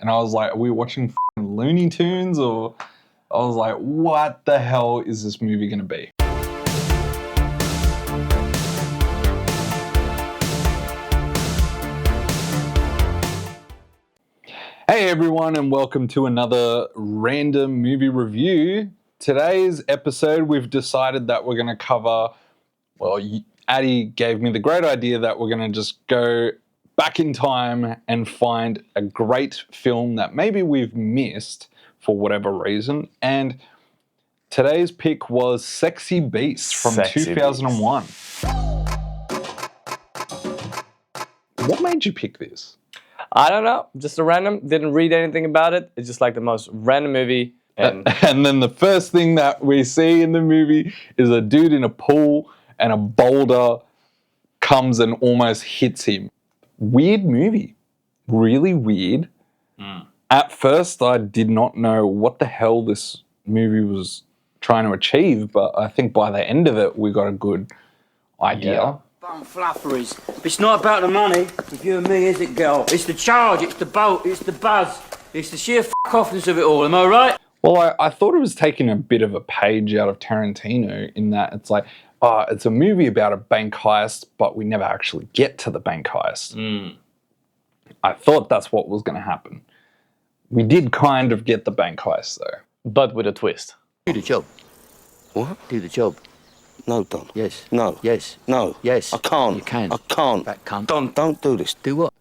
And I was like, are we watching Looney Tunes? Or I was like, what the hell is this movie going to be? Hey everyone, and welcome to another random movie review. Today's episode, we've decided that we're going to cover, well, Addie gave me the great idea that we're going to just go back in time and find a great film that maybe we've missed for whatever reason. And today's pick was Sexy Beast from 2001. What made you pick this? I don't know, just a random, didn't read anything about it. It's just like the most random movie. And then the first thing that we see in the movie is a dude in a pool and a boulder comes and almost hits him. Weird movie. Really weird. At first, I did not know what the hell this movie was trying to achieve, but I think by the end of it, we got a good idea. Yeah. Bum flufferys. It's not about the money, with you and me, is it, girl? It's the charge, it's the boat, it's the buzz, it's the sheer f**k-offness of it all, am I right? Well, I thought it was taking a bit of a page out of Tarantino in that it's like, it's a movie about a bank heist, but we never actually get to the bank heist. I thought that's what was going to happen. We did kind of get the bank heist, though. But with a twist. Do the job. What? Do the job. No, Don. Yes. No. Yes. No. Yes. I can't. You can. I can't. That cunt. Don, don't do this. Do what?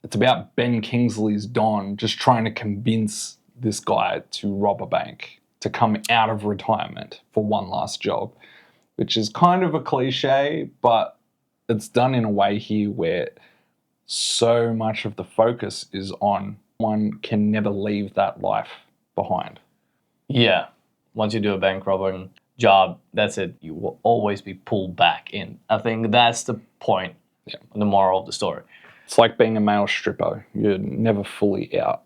It's about Ben Kingsley's Don just trying to convince this guy to rob a bank, to come out of retirement for one last job, which is kind of a cliche, but it's done in a way here where so much of the focus is on one can never leave that life behind. Yeah. Once you do a bank robbing job, that's it. You will always be pulled back in. I think that's the point, the moral of the story. It's like being a male stripper. You're never fully out.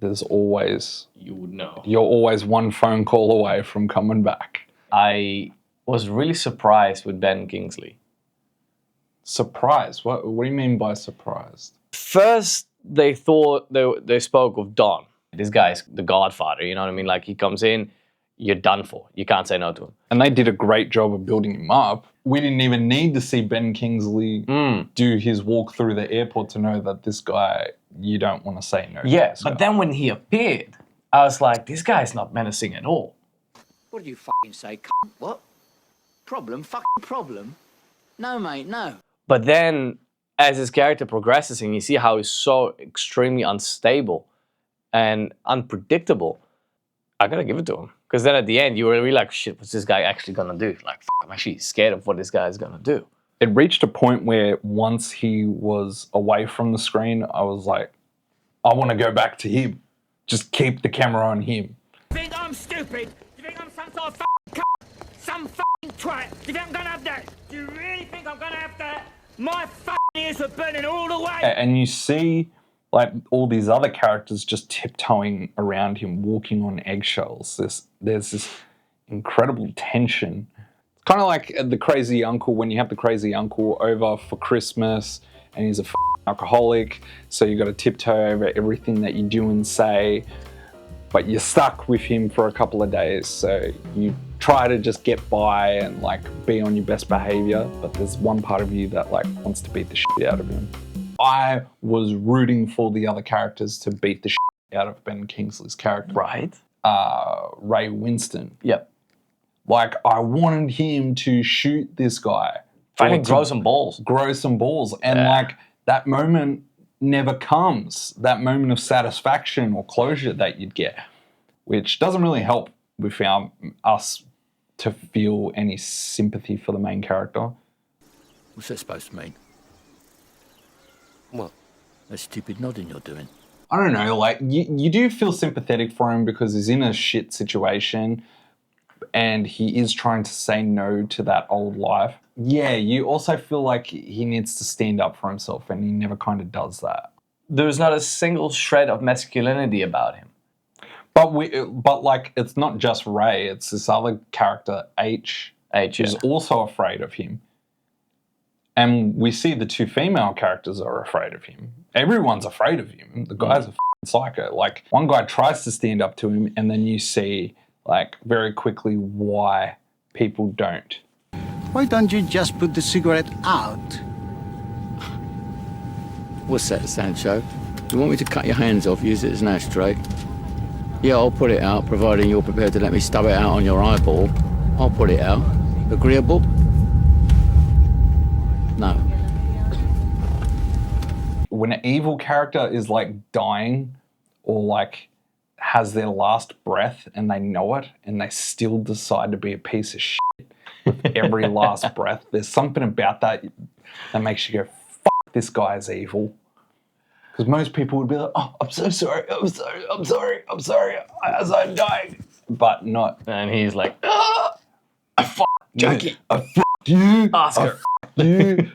There's always... You would know. You're always one phone call away from coming back. I was really surprised with Ben Kingsley. Surprised? What do you mean by surprised? First, they thought they spoke of Don. This guy's the godfather, you know what I mean? Like, he comes in, you're done for. You can't say no to him. And they did a great job of building him up. We didn't even need to see Ben Kingsley do his walk through the airport to know that this guy, you don't want to say no to. Yes, but then when he appeared, I was like, this guy's not menacing at all. What did you f***ing say, cunt? What? Problem? Fucking problem? No, mate, no. But then, as his character progresses and you see how he's so extremely unstable and unpredictable, I gotta give it to him. Because then at the end, you were really like, shit, what's this guy actually gonna do? Like, I'm actually scared of what this guy is gonna do. It reached a point where once he was away from the screen, I was like, I want to go back to him. Just keep the camera on him. You think I'm stupid? Do you think I'm some sort of f***ing cunt? Some f***ing twat? Do you think I'm gonna have that? Do you really think I'm gonna have that? My f***ing ears were burning all the way! And you see... like all these other characters just tiptoeing around him, walking on eggshells. There's this incredible tension. It's kind of like the crazy uncle, when you have the crazy uncle over for Christmas and he's a alcoholic, so you got to tiptoe over everything that you do and say, but you're stuck with him for a couple of days, so you try to just get by and like be on your best behavior, but there's one part of you that like wants to beat the shit out of him. I was rooting for the other characters to beat the shit out of Ben Kingsley's character. Right. Ray Winston. Yep. Like, I wanted him to shoot this guy. Finally grow some balls. Grow some balls. And like, that moment never comes. That moment of satisfaction or closure that you'd get, which doesn't really help with us to feel any sympathy for the main character. What's that supposed to mean? What? That stupid nodding you're doing. I don't know, like, you do feel sympathetic for him because he's in a shit situation and he is trying to say no to that old life. Yeah, you also feel like he needs to stand up for himself and he never kind of does that. There's not a single shred of masculinity about him. But like, it's not just Ray, it's this other character, H, who's also afraid of him. And we see the two female characters are afraid of him. Everyone's afraid of him. The guy's a psycho. Like, one guy tries to stand up to him, and then you see, like, very quickly why people don't. Why don't you just put the cigarette out? What's that, Sancho? You want me to cut your hands off, use it as an ashtray? Yeah, I'll put it out, providing you're prepared to let me stub it out on your eyeball. I'll put it out. Agreeable? No. When an evil character is, like, dying or, like, has their last breath and they know it and they still decide to be a piece of shit with every last breath, there's something about that that makes you go, fuck, this guy is evil. Because most people would be like, oh, I'm so sorry, I'm sorry, as I'm dying. But not. And he's like, I fuck Jackie. I fucked you. Oscar. You.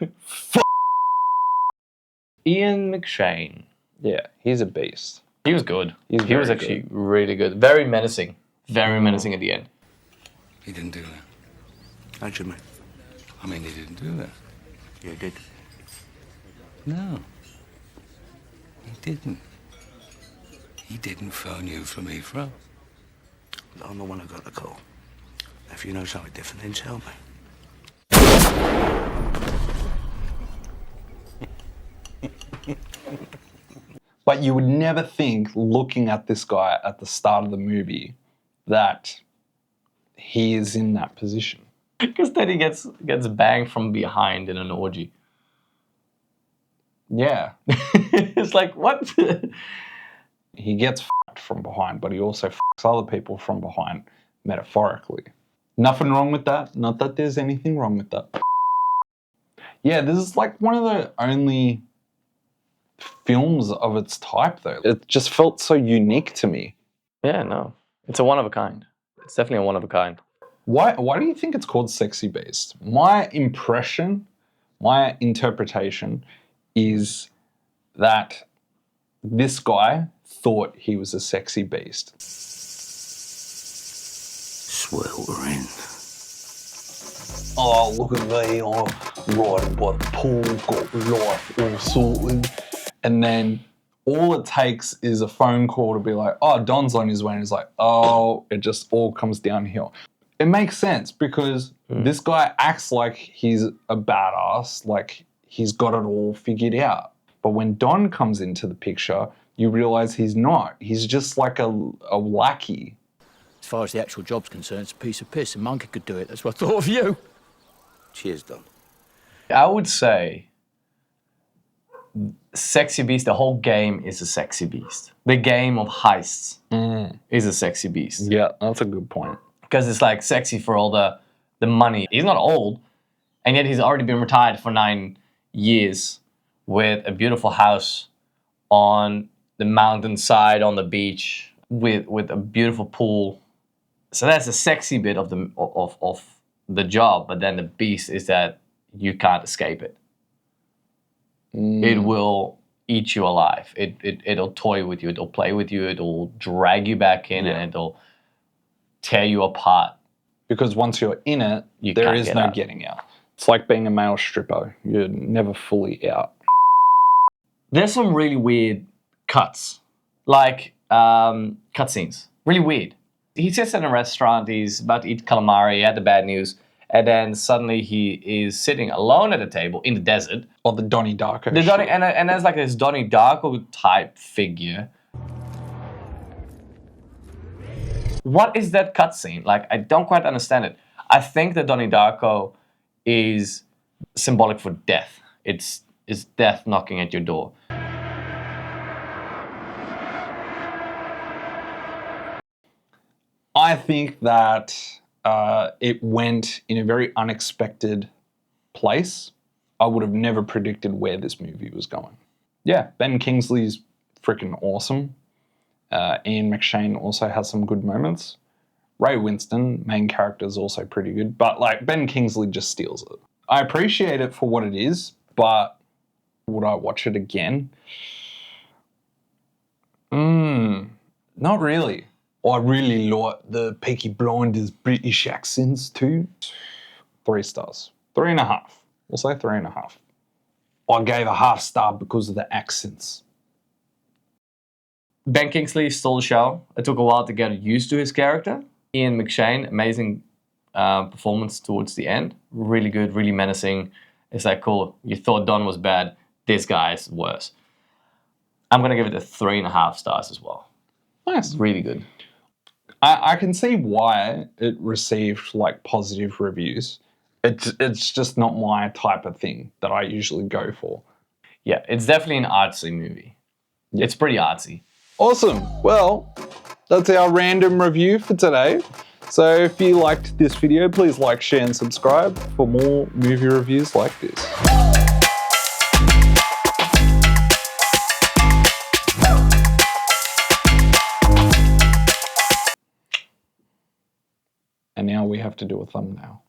Ian McShane. Yeah, he's a beast. He was good. He was very actually good. really good. Very menacing. Very menacing at the end. He didn't do that. How'd you mean? I mean, he didn't do that. You did. No. He didn't. He didn't phone you from Heathrow. I'm the one who got the call. If you know something different, then tell me. But you would never think, looking at this guy at the start of the movie, that he is in that position. Because then he gets banged from behind in an orgy. Yeah. It's like, what? He gets fucked from behind, but he also fucks other people from behind, metaphorically. Nothing wrong with that. Not that there's anything wrong with that. Yeah, this is like one of the only films of its type, though. It just felt so unique to me. Yeah, no. It's a one of a kind. It's definitely a one of a kind. Why do you think it's called Sexy Beast? My impression, my interpretation is that this guy thought he was a sexy beast. Sweltering. Oh, look at me, I'm riding by the pool, got life all sorted. And then all it takes is a phone call to be like, oh, Don's on his way. And he's like, oh, it just all comes downhill. It makes sense because this guy acts like he's a badass, like he's got it all figured out. But when Don comes into the picture, you realize he's not. He's just like a lackey. As far as the actual job's concerned, it's a piece of piss. A monkey could do it. That's what I thought of you. Cheers, Don. I would say Sexy Beast, the whole game is a Sexy Beast. The game of heists is a Sexy Beast. Yeah, that's a good point. Because it's like sexy for all the money. He's not old, and yet he's already been retired for 9 years with a beautiful house on the mountainside on the beach with a beautiful pool. So that's a sexy bit of the job, but then the beast is that you can't escape it. It will eat you alive. It'll toy with you. It'll play with you. It'll drag you back in, and it'll tear you apart. Because once you're in it, You there can't is get no out. getting out. It's like being a male stripper. You're never fully out. There's some really weird cuts, like cutscenes. Really weird. He sits in a restaurant. He's about to eat calamari. He had the bad news. And then suddenly he is sitting alone at a table in the desert. Or the Donnie Darko The shit. Donnie, and there's like this Donnie Darko type figure. What is that cutscene? Like, I don't quite understand it. I think that Donnie Darko is symbolic for death. It's death knocking at your door. I think that it went in a very unexpected place. I would have never predicted where this movie was going. Yeah, Ben Kingsley's freaking awesome. Ian McShane also has some good moments. Ray Winston, main character, is also pretty good. But like Ben Kingsley just steals it. I appreciate it for what it is, but would I watch it again? Not really. I really like the Peaky Blinders British accents too. 3 stars. 3.5. We'll say 3.5. I gave a half star because of the accents. Ben Kingsley stole the show. It took a while to get used to his character. Ian McShane, amazing performance towards the end. Really good, really menacing. It's like, cool, you thought Don was bad. This guy is worse. I'm going to give it a 3.5 stars as well. Nice. Really good. I can see why it received like positive reviews. It's just not my type of thing that I usually go for. Yeah, it's definitely an artsy movie. It's pretty artsy. Awesome. Well, that's our random review for today. So if you liked this video, please like, share, and subscribe for more movie reviews like this. And now we have to do a thumbnail.